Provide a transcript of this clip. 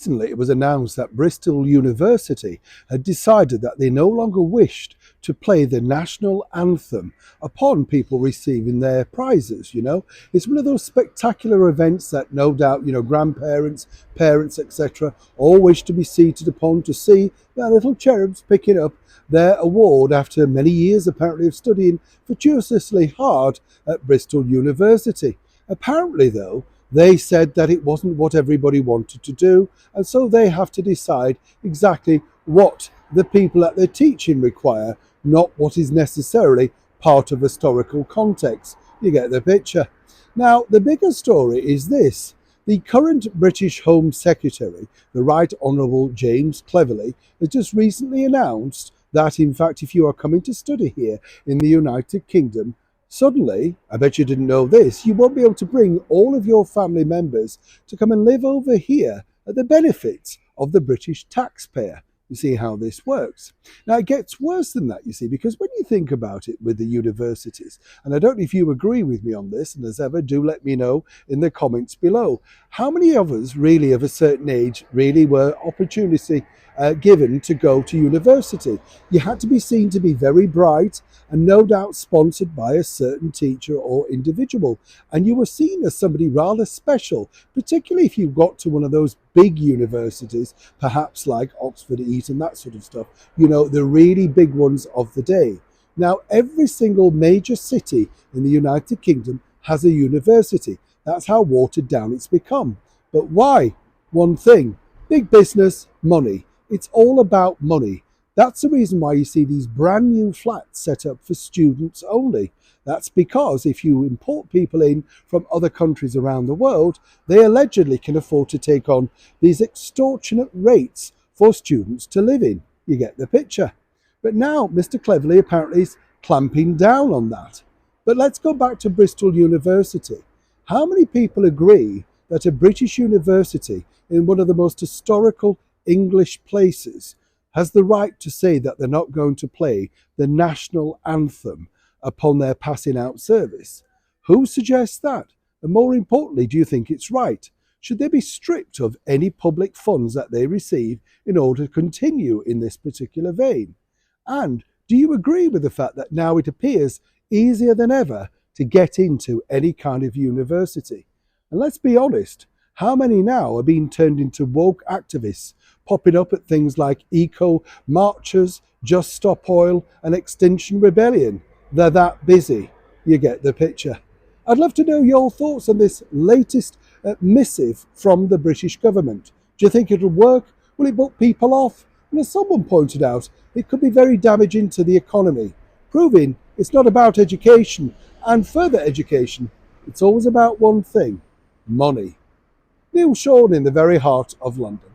Recently, it was announced that Bristol University had decided that they no longer wished to play the national anthem upon people receiving their prizes. It's one of those spectacular events that no doubt, grandparents, parents, etc., all wish to be seated upon to see their little cherubs picking up their award after many years apparently of studying fortuitously hard at Bristol University. Apparently, though, they said that it wasn't what everybody wanted to do, and so they have to decide exactly what the people that they're teaching require, not what is necessarily part of historical context. You get the picture. Now, the bigger story is this. The current British Home Secretary, the Right Honourable James Cleverly, has just recently announced that, in fact, if you are coming to study here in the United Kingdom, suddenly, I bet you didn't know this, you won't be able to bring all of your family members to come and live over here at the benefits of the British taxpayer. You see how this works. Now, it gets worse than that, you see, because when you think about it with the universities, and I don't know if you agree with me on this, and as ever, do let me know in the comments below, how many of us really of a certain age really were opportunity given to go to university? You had to be seen to be very bright and no doubt sponsored by a certain teacher or individual. And you were seen as somebody rather special, particularly if you got to one of those big universities, perhaps like Oxford, Eton, that sort of stuff, the really big ones of the day. Now, every single major city in the United Kingdom has a university. That's how watered down it's become. But why? One thing, big business, money. It's all about money. That's the reason why you see these brand new flats set up for students only. That's because if you import people in from other countries around the world, they allegedly can afford to take on these extortionate rates for students to live in. You get the picture. But now Mr. Cleverly apparently is clamping down on that. But let's go back to Bristol University. How many people agree that a British university in one of the most historical English places has the right to say that they're not going to play the national anthem upon their passing out service? Who suggests that? And more importantly, do you think it's right? Should they be stripped of any public funds that they receive in order to continue in this particular vein? And do you agree with the fact that now it appears easier than ever to get into any kind of university? And let's be honest, how many now are being turned into woke activists, popping up at things like eco marchers, Just Stop Oil and Extinction Rebellion? They're that busy. You get the picture. I'd love to know your thoughts on this latest missive from the British government. Do you think it'll work? Will it put people off? And as someone pointed out, it could be very damaging to the economy, proving it's not about education and further education. It's always about one thing: money. Neil Sean in the very heart of London.